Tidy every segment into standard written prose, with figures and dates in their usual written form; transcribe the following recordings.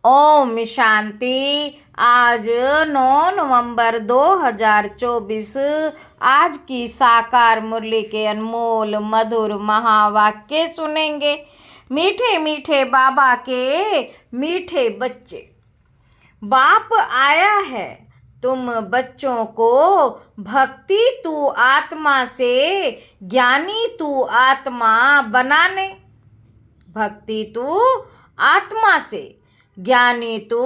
ओम शांति। आज 9 नवंबर 2024। आज की साकार मुरली के अनमोल मधुर महावाक्य सुनेंगे। मीठे मीठे बाबा के मीठे बच्चे। बाप आया है तुम बच्चों को भक्ति तू आत्मा से, ज्ञानी तू आत्मा बनाने। भक्ति तू आत्मा से, ज्ञानी तू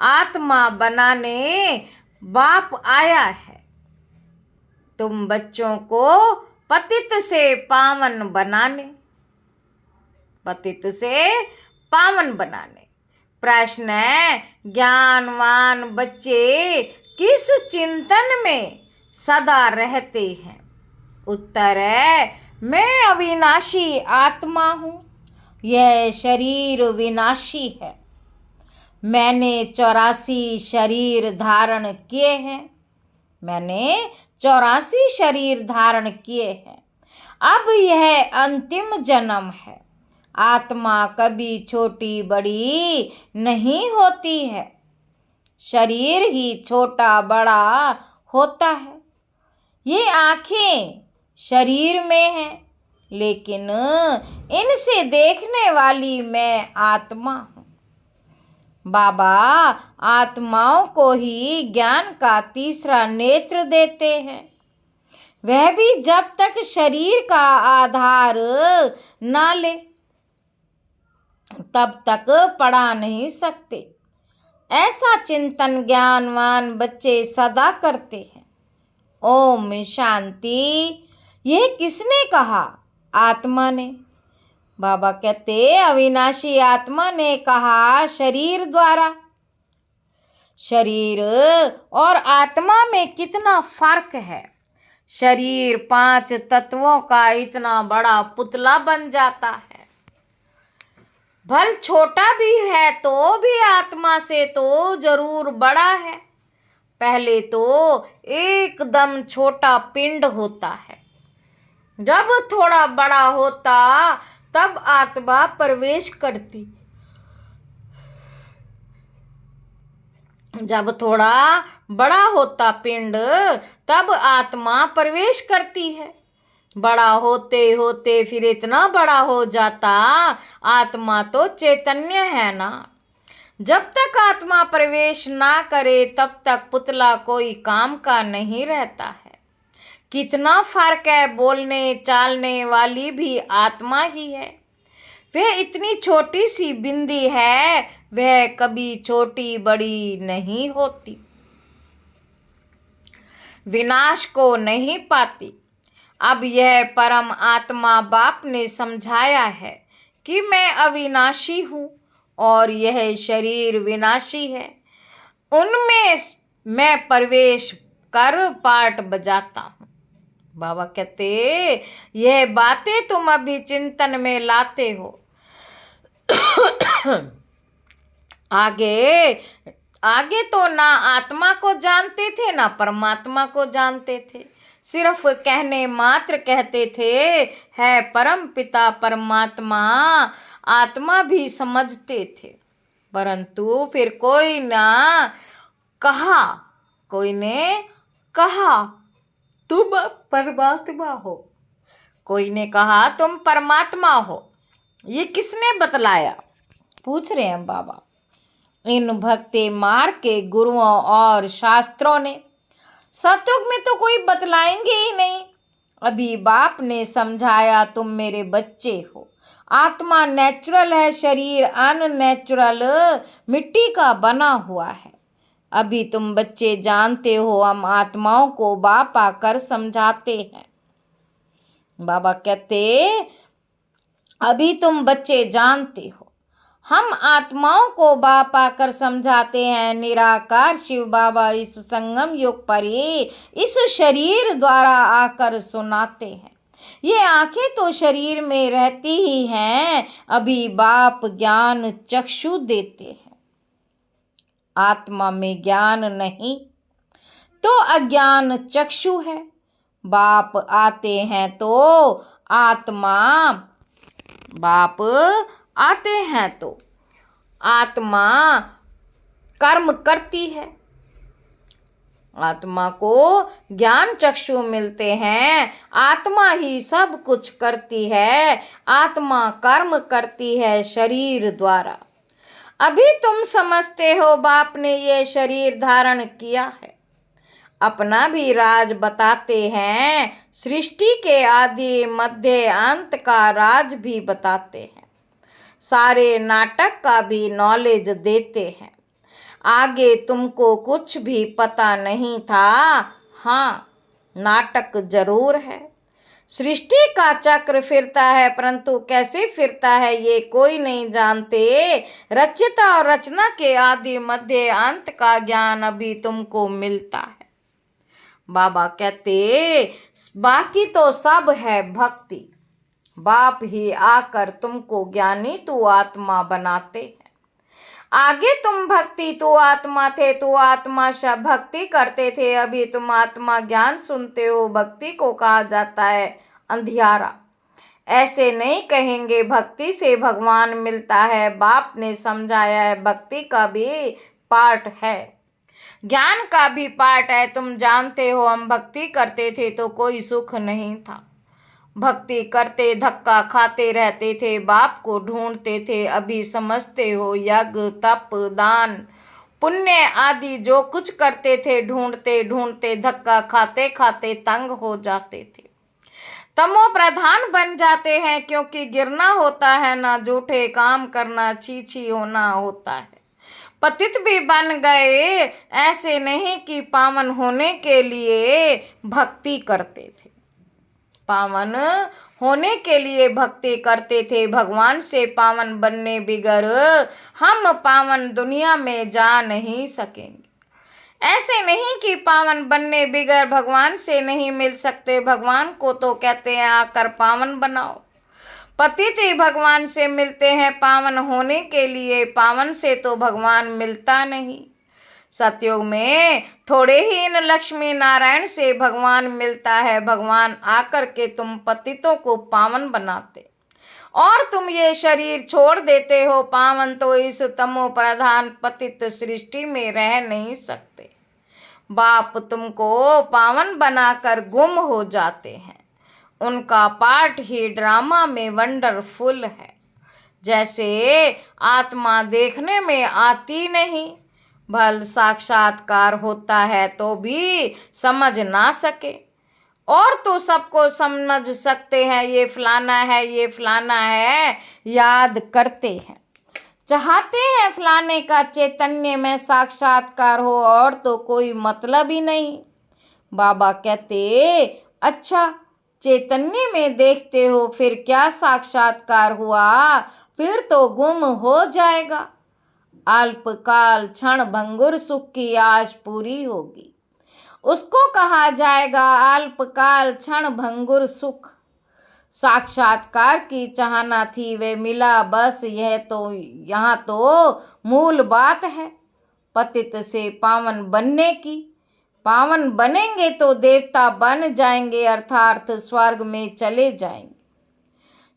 आत्मा बनाने बाप आया है। तुम बच्चों को पतित से पावन बनाने, पतित से पावन बनाने। प्रश्न है, ज्ञानवान बच्चे किस चिंतन में सदा रहते हैं? उत्तर है, मैं अविनाशी आत्मा हूँ, यह शरीर विनाशी है। मैंने 84 शरीर धारण किए हैं, मैंने 84 शरीर धारण किए हैं। अब यह अंतिम जन्म है। आत्मा कभी छोटी बड़ी नहीं होती है, शरीर ही छोटा बड़ा होता है। ये आँखें शरीर में हैं, लेकिन इनसे देखने वाली मैं आत्मा हूँ। बाबा आत्माओं को ही ज्ञान का तीसरा नेत्र देते हैं, वह भी जब तक शरीर का आधार ना ले तब तक पढ़ा नहीं सकते। ऐसा चिंतन ज्ञानवान बच्चे सदा करते हैं। ओम शांति। यह किसने कहा? आत्मा ने। बाबा कहते, अविनाशी आत्मा ने कहा शरीर द्वारा। शरीर और आत्मा में कितना फर्क है। शरीर 5 तत्वों का इतना बड़ा पुतला बन जाता है। भल छोटा भी है तो भी आत्मा से तो जरूर बड़ा है। पहले तो एकदम छोटा पिंड होता है, जब थोड़ा बड़ा होता तब आत्मा प्रवेश करती। जब थोड़ा बड़ा होता पिंड तब आत्मा प्रवेश करती है। बड़ा होते होते फिर इतना बड़ा हो जाता, आत्मा तो चैतन्य है ना। जब तक आत्मा प्रवेश ना करे तब तक पुतला कोई काम का नहीं रहता है। कितना फर्क है, बोलने चालने वाली भी आत्मा ही है। वह इतनी छोटी सी बिंदी है, वह कभी छोटी बड़ी नहीं होती, विनाश को नहीं पाती। अब यह परम आत्मा बाप ने समझाया है कि मैं अविनाशी हूँ और यह शरीर विनाशी है। उनमें मैं प्रवेश कर पार्ट बजाता हूँ। बाबा कहते, यह बातें तुम अभी चिंतन में लाते हो। आगे आगे तो ना आत्मा को जानते थे ना परमात्मा को जानते थे। सिर्फ कहने मात्र कहते थे, है परम पिता परमात्मा। आत्मा भी समझते थे, परंतु फिर कोई ने कहा तुम परमात्मा हो, कोई ने कहा तुम परमात्मा हो। ये किसने बतलाया? पूछ रहे हैं बाबा। इन भक्ति मार्ग के गुरुओं और शास्त्रों ने। सतयुग में तो कोई बतलाएंगे ही नहीं। अभी बाप ने समझाया, तुम मेरे बच्चे हो। आत्मा नेचुरल है, शरीर अननेचुरल मिट्टी का बना हुआ है। अभी तुम बच्चे जानते हो, हम आत्माओं को बाप आकर समझाते हैं। बाबा कहते, अभी तुम बच्चे जानते हो, हम आत्माओं को बाप आकर समझाते हैं। निराकार शिव बाबा इस संगम युग पर ही इस शरीर द्वारा आकर सुनाते हैं। ये आंखें तो शरीर में रहती ही हैं। अभी बाप ज्ञान चक्षु देते हैं। आत्मा में ज्ञान नहीं तो अज्ञान चक्षु है। बाप आते हैं तो आत्मा, बाप आते हैं तो आत्मा कर्म करती है। आत्मा को ज्ञान चक्षु मिलते हैं। आत्मा ही सब कुछ करती है। आत्मा कर्म करती है शरीर द्वारा। अभी तुम समझते हो बाप ने ये शरीर धारण किया है। अपना भी राज बताते हैं। सृष्टि के आदि मध्य अंत का राज भी बताते हैं। सारे नाटक का भी नॉलेज देते हैं। आगे तुमको कुछ भी पता नहीं था। हाँ, नाटक जरूर है। सृष्टि का चक्र फिरता है, परंतु कैसे फिरता है ये कोई नहीं जानते। रचयिता और रचना के आदि मध्य अंत का ज्ञान अभी तुमको मिलता है। बाबा कहते बाकी तो सब है भक्ति। बाप ही आकर तुमको ज्ञानी तू आत्मा बनाते हैं। आगे तुम भक्ति तो आत्मा थे, तो आत्मा शब्द भक्ति करते थे। अभी तुम आत्मा ज्ञान सुनते हो। भक्ति को कहा जाता है अंधियारा। ऐसे नहीं कहेंगे भक्ति से भगवान मिलता है। बाप ने समझाया है भक्ति का भी पार्ट है, ज्ञान का भी पार्ट है। तुम जानते हो हम भक्ति करते थे तो कोई सुख नहीं था। भक्ति करते धक्का खाते रहते थे, बाप को ढूंढते थे। अभी समझते हो यज्ञ तप दान पुण्य आदि जो कुछ करते थे, ढूंढते ढूंढते धक्का खाते खाते तंग हो जाते थे। तमो प्रधान बन जाते हैं, क्योंकि गिरना होता है ना, झूठे काम करना, छी होना होता है। पतित भी बन गए। ऐसे नहीं कि पावन होने के लिए भक्ति करते थे। पावन होने के लिए भक्ति करते थे। भगवान से पावन बनने बिगर हम पावन दुनिया में जा नहीं सकेंगे। ऐसे नहीं कि पावन बनने बिगर भगवान से नहीं मिल सकते। भगवान को तो कहते हैं आकर पावन बनाओ। पतित ही भगवान से मिलते हैं पावन होने के लिए। पावन से तो भगवान मिलता नहीं। सतयुग में थोड़े ही इन लक्ष्मी नारायण से भगवान मिलता है। भगवान आकर के तुम पतितों को पावन बनाते और तुम ये शरीर छोड़ देते हो। पावन तो इस तमो प्रधान पतित सृष्टि में रह नहीं सकते। बाप तुमको पावन बनाकर गुम हो जाते हैं। उनका पार्ट ही ड्रामा में वंडरफुल है। जैसे आत्मा देखने में आती नहीं, भल साक्षात्कार होता है तो भी समझ ना सके। और तो सबको समझ सकते हैं, ये फलाना है ये फलाना है, याद करते हैं। चाहते हैं फलाने का चैतन्य में साक्षात्कार हो, और तो कोई मतलब ही नहीं। बाबा कहते अच्छा चैतन्य में देखते हो, फिर क्या साक्षात्कार हुआ? फिर तो गुम हो जाएगा। अल्पकाल क्षण भंगुर सुख की आश पूरी होगी। उसको कहा जाएगा अल्पकाल क्षण भंगुर सुख। साक्षात्कार की चाहना थी, वे मिला बस। यह तो यहाँ तो मूल बात है पतित से पावन बनने की। पावन बनेंगे तो देवता बन जाएंगे, अर्थात स्वर्ग में चले जाएंगे।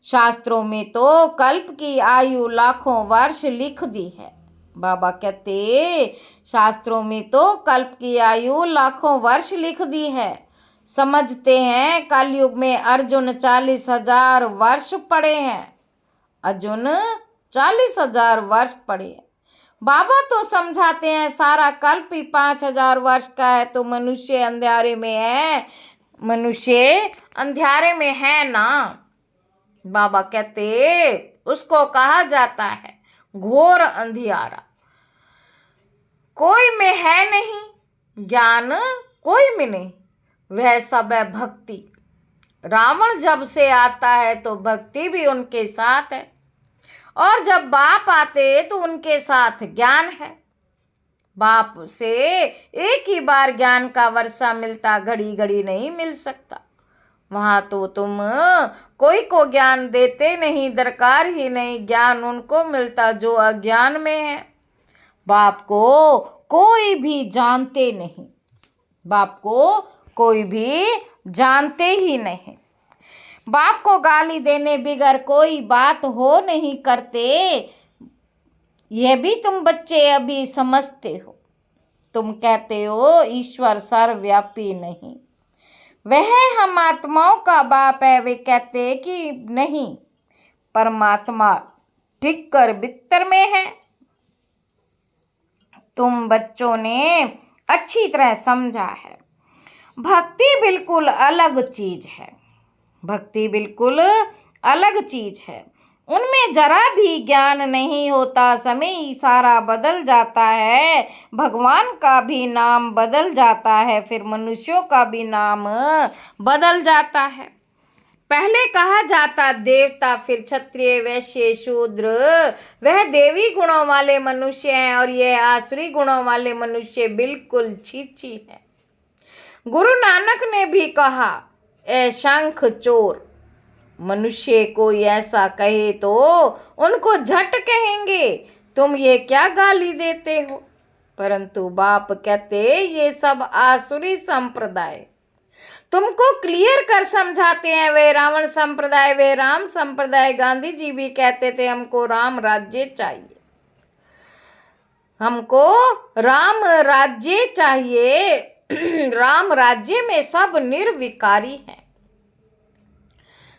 शास्त्रों में तो कल्प की आयु लाखों वर्ष लिख दी है। बाबा कहते शास्त्रों में तो कल्प की आयु लाखों वर्ष लिख दी है। समझते हैं कलयुग में अर्जुन 40,000 वर्ष पड़े हैं। अर्जुन 40,000 वर्ष पड़े हैं। बाबा तो समझाते हैं सारा कल्प ही 5,000 वर्ष का है, तो मनुष्य अंधेरे में है। मनुष्य अंधेरे में है ना। बाबा कहते उसको कहा जाता है घोर अंधियारा। कोई में है नहीं ज्ञान, कोई में नहीं, वह सब है भक्ति। रावण जब से आता है तो भक्ति भी उनके साथ है, और जब बाप आते तो उनके साथ ज्ञान है। बाप से एक ही बार ज्ञान का वर्षा मिलता, घड़ी घड़ी नहीं मिल सकता। वहाँ तो तुम कोई को ज्ञान देते नहीं, दरकार ही नहीं। ज्ञान उनको मिलता जो अज्ञान में है। बाप को कोई भी जानते नहीं। बाप को कोई भी जानते ही नहीं। बाप को गाली देने बिगर कोई बात हो नहीं करते। यह भी तुम बच्चे अभी समझते हो। तुम कहते हो ईश्वर सर्वव्यापी नहीं, वह हम आत्माओं का बाप है। वे कहते कि नहीं, परमात्मा ठीक कर भीतर में है। तुम बच्चों ने अच्छी तरह समझा है। भक्ति बिल्कुल अलग चीज है। भक्ति बिल्कुल अलग चीज है। उनमें जरा भी ज्ञान नहीं होता। समय इशारा बदल जाता है, भगवान का भी नाम बदल जाता है, फिर मनुष्यों का भी नाम बदल जाता है। पहले कहा जाता देवता, फिर क्षत्रिय, वैश्य, शूद्र। वह देवी गुणों वाले मनुष्य हैं और यह आसुरी गुणों वाले मनुष्य बिल्कुल छीछी हैं। गुरु नानक ने भी कहा, ए शंख चोर, मनुष्य कोई ऐसा कहे तो उनको झट कहेंगे तुम ये क्या गाली देते हो। परंतु बाप कहते ये सब आसुरी संप्रदाय। तुमको क्लियर कर समझाते हैं। वे रावण संप्रदाय, वे राम संप्रदाय। गांधी जी भी कहते थे हमको राम राज्य चाहिए, हमको राम राज्य चाहिए। राम राज्य में सब निर्विकारी हैं,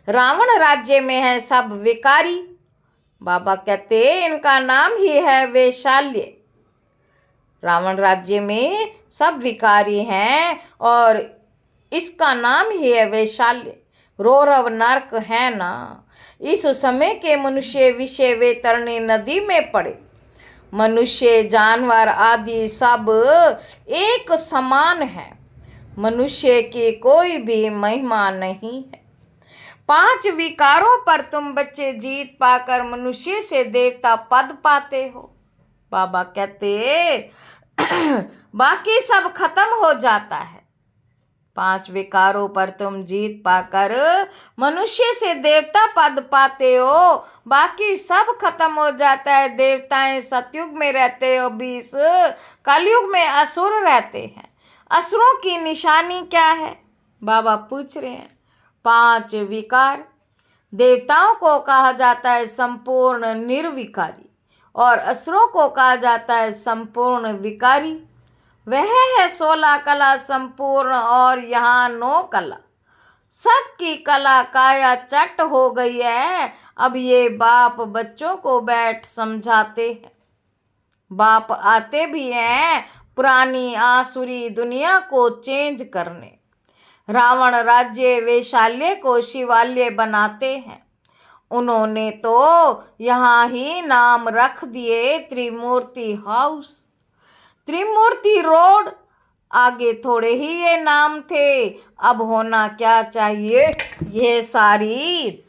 रावण राज्य में है सब विकारी। बाबा कहते इनका नाम ही है वैशाल्य। रावण राज्य में सब विकारी हैं और इसका नाम ही है वैशाल्य। रौरव नरक है ना। इस समय के मनुष्य विषय वे तरने नदी में पड़े। मनुष्य, जानवर आदि सब एक समान है। मनुष्य की कोई भी महिमा नहीं है। 5 विकारों पर तुम बच्चे जीत पाकर मनुष्य से देवता पद पाते हो। बाबा कहते बाकी सब खत्म हो जाता है। 5 विकारों पर तुम जीत पाकर मनुष्य से देवता पद पाते हो, बाकी सब खत्म हो जाता है। देवताएं सतयुग में रहते हो, 20 कलयुग में असुर रहते हैं। असुरों की निशानी क्या है? बाबा पूछ रहे हैं। 5 विकार। देवताओं को कहा जाता है संपूर्ण निर्विकारी और असुरों को कहा जाता है संपूर्ण विकारी। वह है 16 कला संपूर्ण और यहाँ 9 कला। सबकी कला काया चट हो गई है। अब ये बाप बच्चों को बैठ समझाते हैं। बाप आते भी हैं पुरानी आसुरी दुनिया को चेंज करने। रावण राज्य वैशाल्य को शिवालय बनाते हैं। उन्होंने तो यहाँ ही नाम रख दिए त्रिमूर्ति हाउस, त्रिमूर्ति रोड। आगे थोड़े ही ये नाम थे। अब होना क्या चाहिए? ये सारी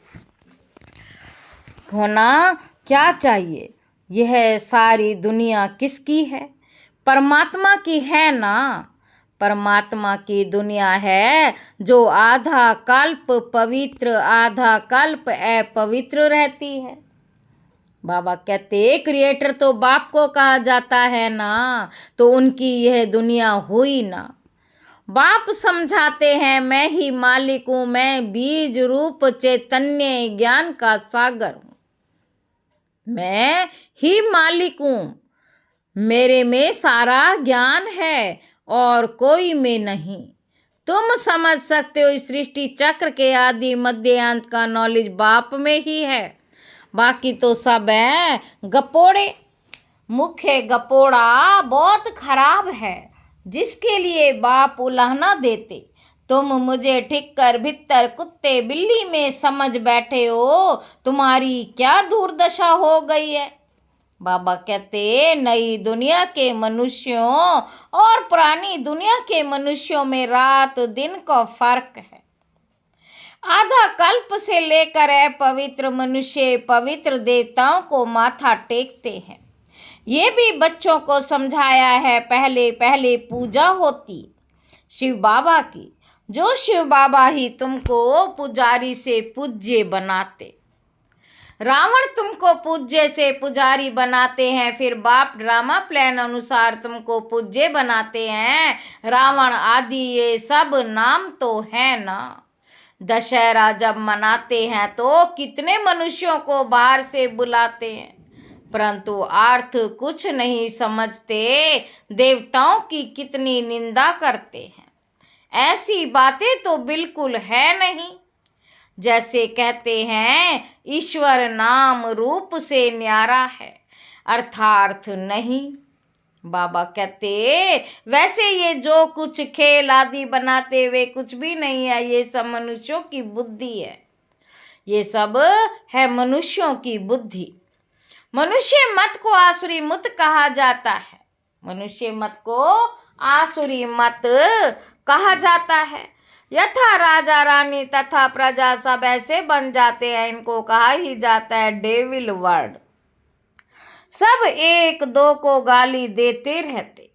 होना क्या चाहिए? यह सारी दुनिया किसकी है? परमात्मा की है ना। परमात्मा की दुनिया है जो आधा कल्प पवित्र, आधा कल्प अपवित्र रहती है। बाबा कहते क्रिएटर तो बाप को कहा जाता है ना, तो उनकी यह दुनिया हुई ना। बाप समझाते हैं मैं ही मालिक हूँ, मैं बीज रूप चैतन्य ज्ञान का सागर हूँ। मैं ही मालिक हूँ, मेरे में सारा ज्ञान है और कोई में नहीं। तुम समझ सकते हो इस सृष्टि चक्र के आदि मध्य अंत का नॉलेज बाप में ही है। बाकी तो सब है गपोड़े। मुख्य गपोड़ा बहुत खराब है, जिसके लिए बाप उलाहना देते। तुम मुझे ठीक कर भीतर कुत्ते बिल्ली में समझ बैठे हो। तुम्हारी क्या दुर्दशा हो गई है? बाबा कहते नई दुनिया के मनुष्यों और पुरानी दुनिया के मनुष्यों में रात दिन का फर्क है। आधा कल्प से लेकर पवित्र मनुष्य पवित्र देवताओं को माथा टेकते हैं। ये भी बच्चों को समझाया है। पहले पहले पूजा होती शिव बाबा की, जो शिव बाबा ही तुमको पुजारी से पूज्य बनाते। रावण तुमको पूज्य से पुजारी बनाते हैं, फिर बाप ड्रामा प्लान अनुसार तुमको पूज्य बनाते हैं। रावण आदि ये सब नाम तो है ना। दशहरा जब मनाते हैं तो कितने मनुष्यों को बाहर से बुलाते हैं। परंतु अर्थ कुछ नहीं समझते, देवताओं की कितनी निंदा करते हैं। ऐसी बातें तो बिल्कुल है नहीं। जैसे कहते हैं ईश्वर नाम रूप से न्यारा है, अर्थार्थ नहीं। बाबा कहते वैसे ये जो कुछ खेल आदि बनाते वे कुछ भी नहीं है, ये सब मनुष्यों की बुद्धि है। ये सब है मनुष्यों की बुद्धि। मनुष्य मत को आसुरी मत कहा जाता है। मनुष्य मत को आसुरी मत कहा जाता है। यथा राजा रानी तथा प्रजा सब ऐसे बन जाते हैं, इनको कहा ही जाता है डेविल वर्ड। सब एक दो को गाली देते रहते।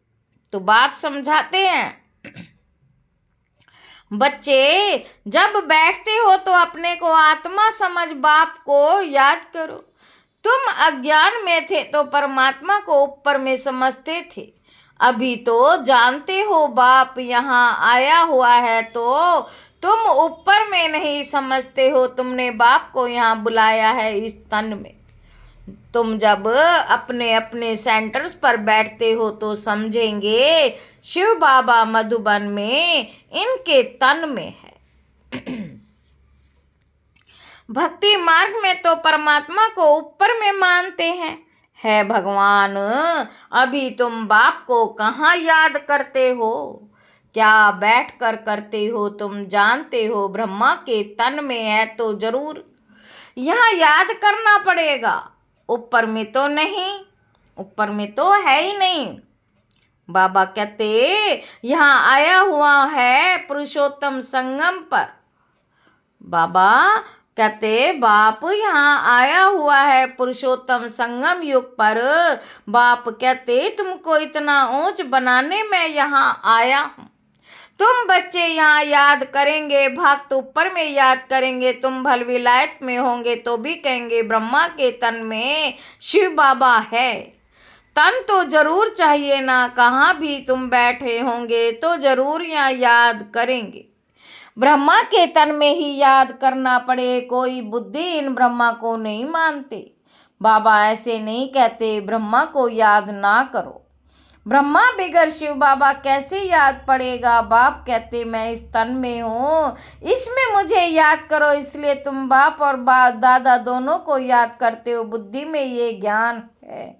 तो बाप समझाते हैं, बच्चे जब बैठते हो तो अपने को आत्मा समझ बाप को याद करो। तुम अज्ञान में थे तो परमात्मा को ऊपर में समझते थे। अभी तो जानते हो बाप यहाँ आया हुआ है, तो तुम ऊपर में नहीं समझते हो। तुमने बाप को यहाँ बुलाया है इस तन में। तुम जब अपने अपने सेंटर्स पर बैठते हो तो समझेंगे शिव बाबा मधुबन में इनके तन में है। भक्ति मार्ग में तो परमात्मा को ऊपर में मानते हैं। है भगवान, अभी तुम बाप को कहाँ याद करते हो? क्या बैठ कर करते हो? तुम जानते हो ब्रह्मा के तन में है तो जरूर यहाँ याद करना पड़ेगा। ऊपर में तो नहीं, ऊपर में तो है ही नहीं। बाबा कहते यहाँ आया हुआ है पुरुषोत्तम संगम पर। बाबा कहते बाप यहाँ आया हुआ है पुरुषोत्तम संगम युग पर। बाप कहते तुमको इतना ऊंच बनाने में यहाँ आया हूँ। तुम बच्चे यहाँ याद करेंगे, भक्त ऊपर में याद करेंगे। तुम भल विलायत में होंगे तो भी कहेंगे ब्रह्मा के तन में शिव बाबा है। तन तो जरूर चाहिए ना, कहाँ भी तुम बैठे होंगे तो जरूर यहाँ याद करेंगे। ब्रह्मा के तन में ही याद करना पड़े। कोई बुद्धि इन ब्रह्मा को नहीं मानते। बाबा ऐसे नहीं कहते ब्रह्मा को याद ना करो। ब्रह्मा बिगर शिव बाबा कैसे याद पड़ेगा? बाप कहते मैं इस तन में हूँ, इसमें मुझे याद करो। इसलिए तुम बाप और दादा दोनों को याद करते हो। बुद्धि में ये ज्ञान है।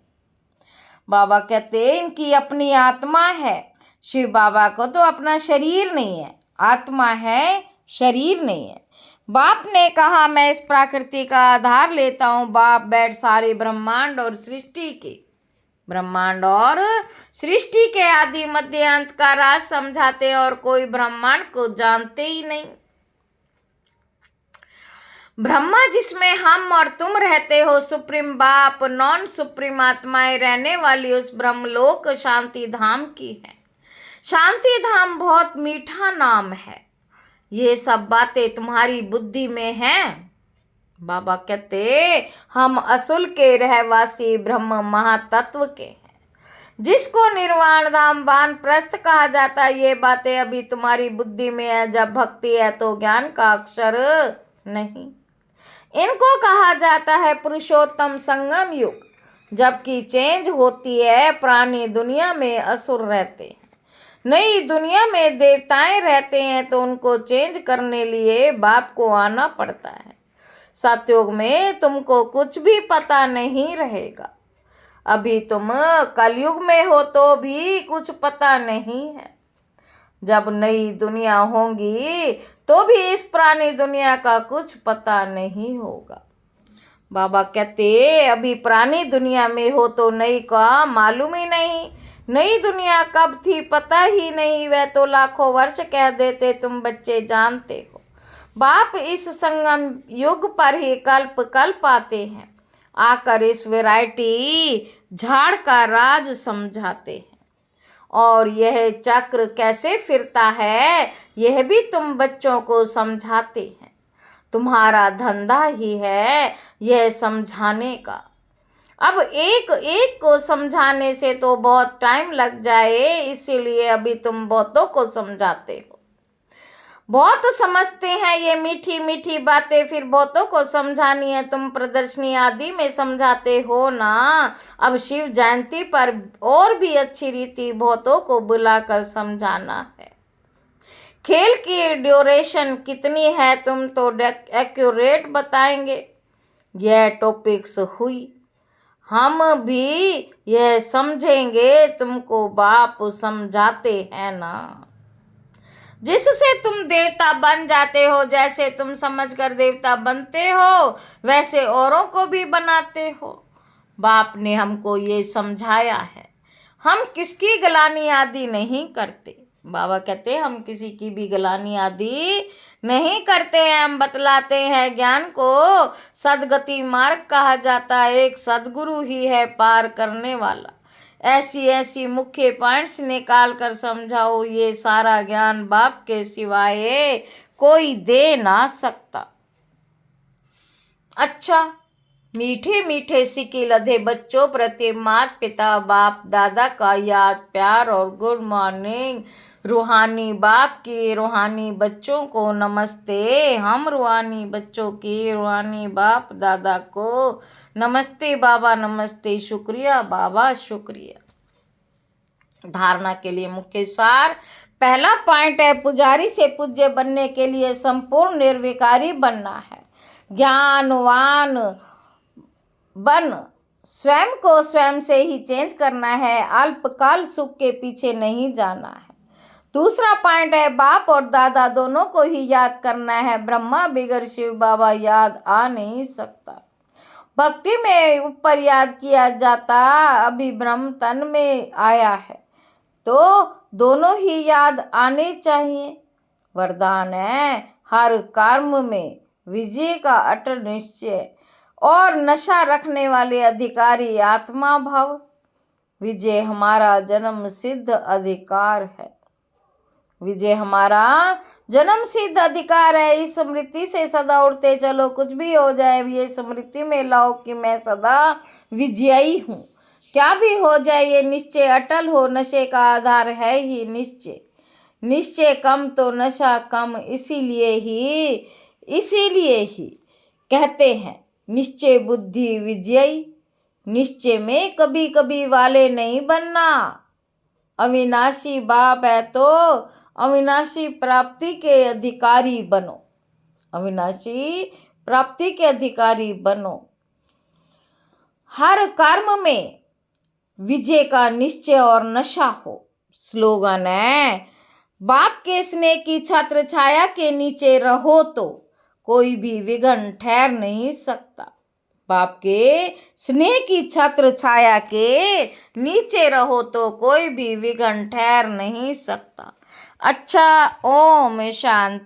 बाबा कहते इनकी अपनी आत्मा है। शिव बाबा को तो अपना शरीर नहीं है, आत्मा है, शरीर नहीं है। बाप ने कहा मैं इस प्रकृति का आधार लेता हूँ। बाप बैठ सारे ब्रह्मांड और सृष्टि के आदि मध्य अंत का राज समझाते और कोई ब्रह्मांड को जानते ही नहीं। ब्रह्मा जिसमें हम और तुम रहते हो, सुप्रीम बाप नॉन सुप्रीम आत्माएं रहने वाली उस ब्रह्मलोक शांति धाम की है। शांति धाम बहुत मीठा नाम है। ये सब बातें तुम्हारी बुद्धि में हैं। बाबा कहते हम असुल के रहवासी ब्रह्म महातत्व के हैं, जिसको निर्वाण धाम वानप्रस्थ कहा जाता है। ये बातें अभी तुम्हारी बुद्धि में है। जब भक्ति है तो ज्ञान का अक्षर नहीं। इनको कहा जाता है पुरुषोत्तम संगम युग। जबकि चेंज होती है, प्राणी दुनिया में असुर रहते हैं, नई दुनिया में देवताएं रहते हैं, तो उनको चेंज करने लिए बाप को आना पड़ता है। सतयुग में तुमको कुछ भी पता नहीं रहेगा। अभी तुम कलयुग में हो तो भी कुछ पता नहीं है। जब नई दुनिया होगी तो भी इस पुरानी दुनिया का कुछ पता नहीं होगा। बाबा कहते अभी पुरानी दुनिया में हो तो नई का मालूम ही नहीं। नई दुनिया कब थी पता ही नहीं। वह तो लाखों वर्ष कह देते, तुम बच्चे जानते हो। बाप इस संगम युग पर ही कल्प कल्प आते हैं, आकर इस वैरायटी झाड़ का राज समझाते हैं। और यह चक्र कैसे फिरता है यह भी तुम बच्चों को समझाते हैं। तुम्हारा धंधा ही है यह समझाने का। अब एक एक को समझाने से तो बहुत टाइम लग जाए, इसीलिए अभी तुम बहुतों को समझाते हो। बहुत समझते हैं ये मीठी मीठी बातें, फिर बहुतों को समझानी है। तुम प्रदर्शनी आदि में समझाते हो ना, अब शिव जयंती पर और भी अच्छी रीति बहुतों को बुलाकर समझाना है। खेल की ड्यूरेशन कितनी है तुम तो एक्यूरेट बताएंगे। यह टॉपिक्स हुई, हम भी यह समझेंगे, तुमको बाप समझाते हैं ना। जिससे तुम देवता बन जाते हो, जैसे तुम समझकर देवता बनते हो वैसे औरों को भी बनाते हो। बाप ने हमको ये समझाया है, हम किसकी गलानी आदि नहीं करते। बाबा कहते हैं हम किसी की भी गलानी आदि नहीं करते हैं, हम बतलाते हैं ज्ञान को। सदगति मार्ग कहा जाता है, एक सदगुरु ही है पार करने वाला। ऐसी ऐसी मुख्य पॉइंट्स निकाल कर समझाओ, ये सारा ज्ञान बाप के सिवाय कोई दे ना सकता। अच्छा, मीठे मीठे सिक्के लधे बच्चों प्रति माता पिता बाप दादा का याद प्यार और गुड मॉर्निंग। रूहानी बाप की रूहानी बच्चों को नमस्ते। हम रूहानी बच्चों की रूहानी बाप दादा को नमस्ते बाबा नमस्ते। शुक्रिया बाबा शुक्रिया। धारणा के लिए मुख्य सार, पहला पॉइंट है पुजारी से पूज्य बनने के लिए संपूर्ण निर्विकारी बनना है। ज्ञानवान बन स्वयं को स्वयं से ही चेंज करना है, अल्पकाल सुख के पीछे नहीं जाना है। दूसरा पॉइंट है बाप और दादा दोनों को ही याद करना है, ब्रह्मा बिगर शिव बाबा याद आ नहीं सकता। भक्ति में ऊपर याद किया जाता, अभी ब्रह्म तन में आया है तो दोनों ही याद आने चाहिए। वरदान है हर कर्म में विजय का अटल निश्चय और नशा रखने वाले अधिकारी आत्मा भव। विजय हमारा जन्म सिद्ध अधिकार है, विजय हमारा जन्म सिद्ध अधिकार है। इस स्मृति से सदा उड़ते चलो, कुछ भी हो जाए ये स्मृति में लाओ कि मैं सदा विजयी हूँ। क्या भी हो जाए ये निश्चय अटल हो, नशे का आधार है ही निश्चय। निश्चय कम तो नशा कम, इसीलिए ही कहते हैं निश्चय बुद्धि विजयी। निश्चय में कभी कभी वाले नहीं बनना। अविनाशी बाप है तो अविनाशी प्राप्ति के अधिकारी बनो, अविनाशी प्राप्ति के अधिकारी बनो। हर कर्म में विजय का निश्चय और नशा हो। स्लोगन है बाप के स्नेह की छत्र छाया के नीचे रहो तो कोई भी विघ्न ठहर नहीं सकता। बाप के स्नेह की छत्र छाया के नीचे रहो तो कोई भी विघ्न ठहर नहीं सकता। अच्छा, ओम शांति।